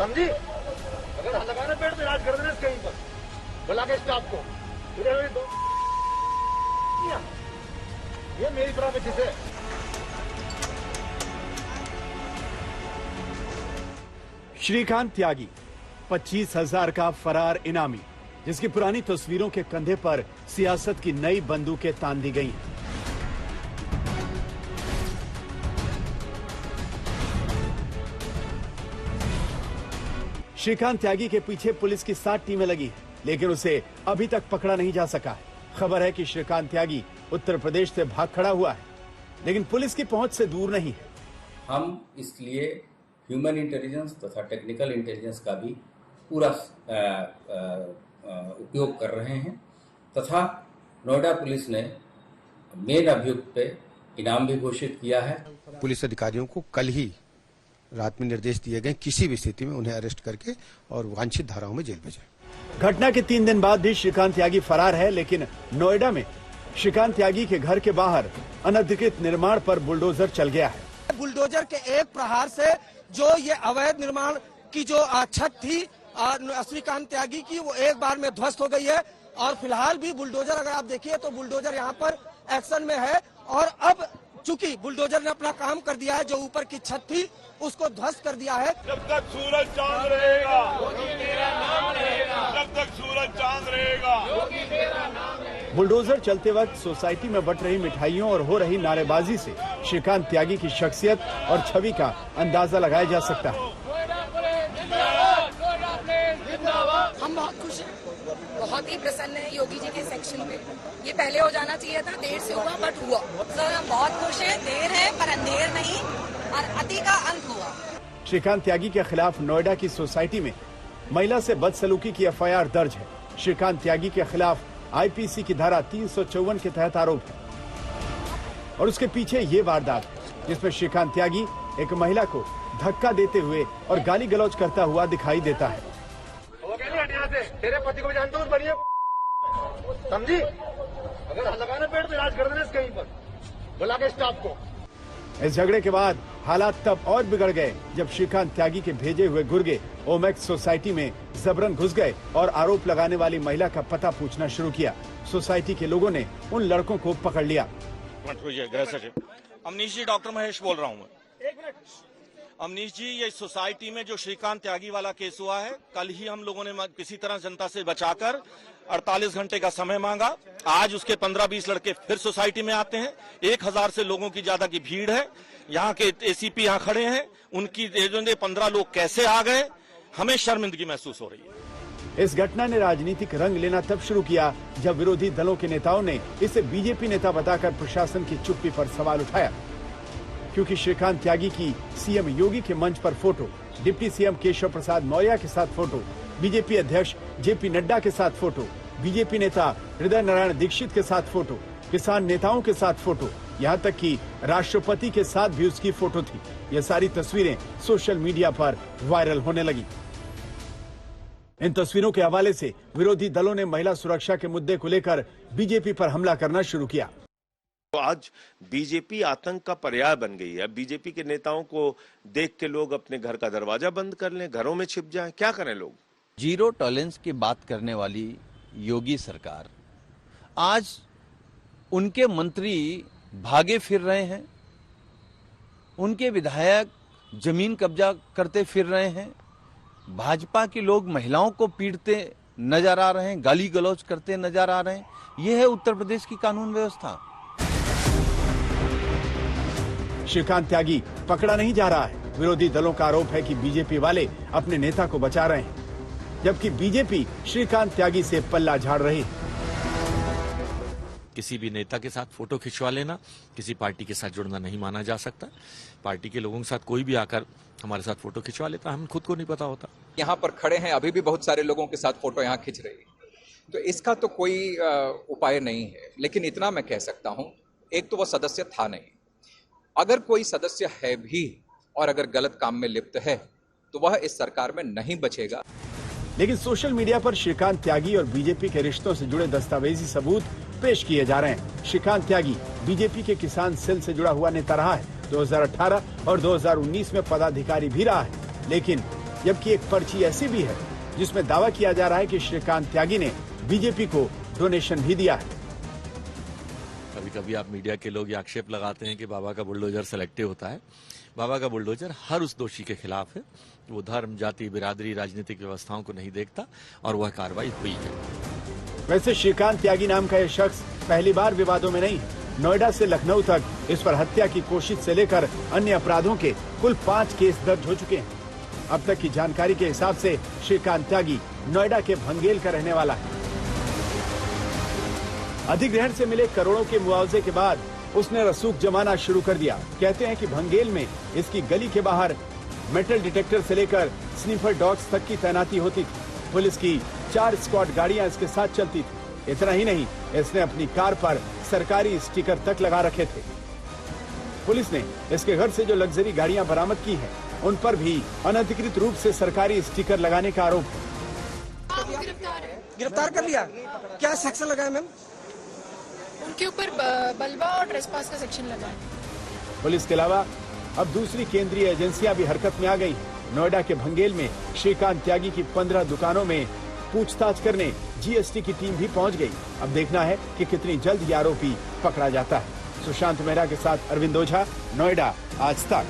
समझी? अगर लगाना पेड़ पे राज कर देना कहीं पर, बुला के स्टाफ को, ये मेरी प्रॉपर्टी से। श्रीकांत त्यागी 25,000 का फरार इनामी, जिसकी पुरानी तस्वीरों के कंधे पर सियासत की नई बंदूकें तान दी गई हैं। श्रीकांत त्यागी के पीछे पुलिस की 7 टीमें लगी हैं, लेकिन उसे अभी तक पकड़ा नहीं जा सका है। खबर है कि श्रीकांत त्यागी उत्तर प्रदेश से भाग खड़ा हुआ है, लेकिन पुलिस की पहुंच से दूर नहीं है। हम इसलिए ह्यूमन इंटेलिजेंस तथा टेक्निकल इंटेलिजेंस का भी पूरा उपयोग कर रहे हैं तथा नोएडा पुलिस ने मेन अभियुक्त पे इनाम भी घोषित किया है। पुलिस अधिकारियों को कल ही रात में निर्देश दिए गए, किसी भी स्थिति में उन्हें अरेस्ट करके और वांछित धाराओं में जेल भेजें। घटना के 3 दिन बाद भी श्रीकांत त्यागी फरार है, लेकिन नोएडा में श्रीकांत त्यागी के घर के बाहर अनधिकृत निर्माण पर बुलडोजर चल गया है। बुलडोजर के एक प्रहार से जो ये अवैध निर्माण की जो छत थी श्रीकांत त्यागी की, वो एक बार में ध्वस्त हो गई है। और फिलहाल भी बुलडोजर, अगर आप देखिए तो बुलडोजर यहाँ पर एक्शन में है। और अब चूंकि बुलडोजर ने अपना काम कर दिया है, जो ऊपर की छत थी उसको ध्वस्त कर दिया है। जब तक सूरज चांद रहेगा, जब तक सूरज चांद रहेगा। बुलडोजर चलते वक्त सोसाइटी में बट रही मिठाइयों और हो रही नारेबाजी से श्रीकांत त्यागी की शख्सियत और छवि का अंदाजा लगाया जा सकता है। हम बहुत खुश हैं, बहुत ही प्रसन्न है योगी जी के सेक्शन पे। ये पहले हो जाना चाहिए था, देर से हुआ बट हुआ। सर हम बहुत खुश हैं, देर है पर अंधेर नहीं, और अति का अंत हुआ। श्रीकांत त्यागी के खिलाफ नोएडा की सोसाइटी में महिला से बदसलूकी की एफआईआर दर्ज है। श्रीकांत त्यागी के खिलाफ आईपीसी की धारा 354 के तहत आरोप है और उसके पीछे ये वारदात है जिसमें श्रीकांत त्यागी एक महिला को धक्का देते हुए और गाली गलौज करता हुआ दिखाई देता है। तेरे पति को जानता हूँ, बढ़िया समझी? अगर लगाना पेड़ पे राज कर देना कहीं पर, बुला के स्टाफ को। इस झगड़े के बाद हालात तब और बिगड़ गए जब श्रीकांत त्यागी के भेजे हुए गुर्गे ओमेक्स सोसाइटी में जबरन घुस गए और आरोप लगाने वाली महिला का पता पूछना शुरू किया। सोसाइटी के लोगों ने उन लड़कों को पकड़ लिया। अमनीश जी, डॉक्टर महेश बोल रहा हूँ। अमनीश जी, ये सोसाइटी में जो श्रीकांत त्यागी वाला केस हुआ है, कल ही हम लोगों ने किसी तरह जनता से बचाकर 48 घंटे का समय मांगा। आज उसके 15-20 लड़के फिर सोसाइटी में आते हैं। 1000 से लोगों की ज्यादा की भीड़ है। यहाँ के एसीपी यहाँ खड़े हैं, उनकी 15 लोग कैसे आ गए, हमें शर्मिंदगी महसूस हो रही है। इस घटना ने राजनीतिक रंग लेना तब शुरू किया जब विरोधी दलों के नेताओं ने इसे बीजेपी नेता बताकर प्रशासन की चुप्पी पर सवाल उठाया, क्योंकि श्रीकांत त्यागी की सीएम योगी के मंच पर photo, deputy CM Keshav Prasad Maurya के साथ फोटो, बीजेपी अध्यक्ष जेपी नड्डा के साथ फोटो, बीजेपी नेता हृदय नारायण दीक्षित के साथ फोटो, किसान नेताओं के साथ फोटो, यहाँ तक कि राष्ट्रपति के साथ भी उसकी फोटो थी। ये सारी तस्वीरें सोशल मीडिया पर वायरल होने लगी। इन तस्वीरों के हवाले से विरोधी दलों ने महिला सुरक्षा के मुद्दे को लेकर बीजेपी पर हमला करना शुरू किया। तो आज बीजेपी आतंक का पर्याय बन गई है। बीजेपी के नेताओं को देख के लोग अपने घर का दरवाजा बंद कर लें, घरों में छिप जाएं, क्या करें लोग? जीरो टॉलरेंस की बात करने वाली योगी सरकार, आज उनके मंत्री भागे फिर रहे हैं, उनके विधायक जमीन कब्जा करते फिर रहे हैं, भाजपा के लोग महिलाओं को पीटते नजर आ रहे हैं, गाली गलौज करते नजर आ रहे हैं। यह है उत्तर प्रदेश की कानून व्यवस्था। श्रीकांत त्यागी पकड़ा नहीं जा रहा है। विरोधी दलों का आरोप है कि बीजेपी वाले अपने नेता को बचा रहे हैं, जबकि बीजेपी श्रीकांत त्यागी से पल्ला झाड़ रही है। किसी भी नेता के साथ फोटो खिंचवा लेना किसी पार्टी के साथ जुड़ना नहीं माना जा सकता। पार्टी के लोगों के साथ कोई भी आकर हमारे साथ फोटो खिंचवा लेता, हम खुद को नहीं पता होता। यहाँ पर खड़े हैं, अभी भी बहुत सारे लोगों के साथ फोटो यहाँ खिंच रही है, तो इसका तो कोई उपाय नहीं है। लेकिन इतना मैं कह सकता हूँ, एक तो वो सदस्य था नहीं, अगर कोई सदस्य है भी और अगर गलत काम में लिप्त है तो वह इस सरकार में नहीं बचेगा। लेकिन सोशल मीडिया पर श्रीकांत त्यागी और बीजेपी के रिश्तों से जुड़े दस्तावेजी सबूत पेश किए जा रहे हैं। श्रीकांत त्यागी बीजेपी के किसान सेल से जुड़ा हुआ नेता रहा है। 2018 और 2019 में पदाधिकारी भी रहा है, लेकिन जबकि एक पर्ची ऐसी भी है जिसमें दावा किया जा रहा है कि श्रीकांत त्यागी ने बीजेपी को डोनेशन भी दिया है। कभी कभी आप मीडिया के लोग ये आक्षेप लगाते हैं कि बाबा का बुलडोजर सेलेक्टिव होता है। बाबा का बुलडोजर हर उस दोषी के खिलाफ है। वो धर्म, जाति, बिरादरी, राजनीतिक व्यवस्थाओं को नहीं देखता और वह कार्रवाई हुई है। वैसे श्रीकांत त्यागी नाम का यह शख्स पहली बार विवादों में नहीं है। नोएडा से लखनऊ तक इस पर हत्या की कोशिश से लेकर अन्य अपराधों के कुल 5 केस दर्ज हो चुके हैं। अब तक की जानकारी के हिसाब से श्रीकांत त्यागी नोएडा के भंगेल का रहने वाला है। अधिग्रहण से मिले करोड़ों के मुआवजे के बाद उसने रसूख जमाना शुरू कर दिया। कहते हैं कि भंगेल में इसकी गली के बाहर मेटल डिटेक्टर से लेकर स्नीफर डॉग्स तक की तैनाती होती थी। पुलिस की 4 स्क्वाड गाड़ियां इसके साथ चलती थी। इतना ही नहीं, इसने अपनी कार पर सरकारी स्टिकर तक लगा रखे थे। पुलिस ने इसके घर से जो लग्जरी गाड़ियां बरामद की हैं, उन पर भी अनधिकृत रूप से सरकारी स्टिकर लगाने का आरोप है। गिरफ्तार कर लिया। क्या सेक्शन लगा है मैम? उनके ऊपर बलवा और ट्रेसपास का सेक्शन लगा है। पुलिस के अलावा अब दूसरी केंद्रीय एजेंसियां भी हरकत में आ गई। नोएडा के भंगेल में श्रीकांत त्यागी की 15 दुकानों में पूछताछ करने जीएसटी की टीम भी पहुंच गई। अब देखना है कि कितनी जल्द ये आरोपी पकड़ा जाता है। सुशांत मेहरा के साथ अरविंद ओझा, नोएडा, आज तक।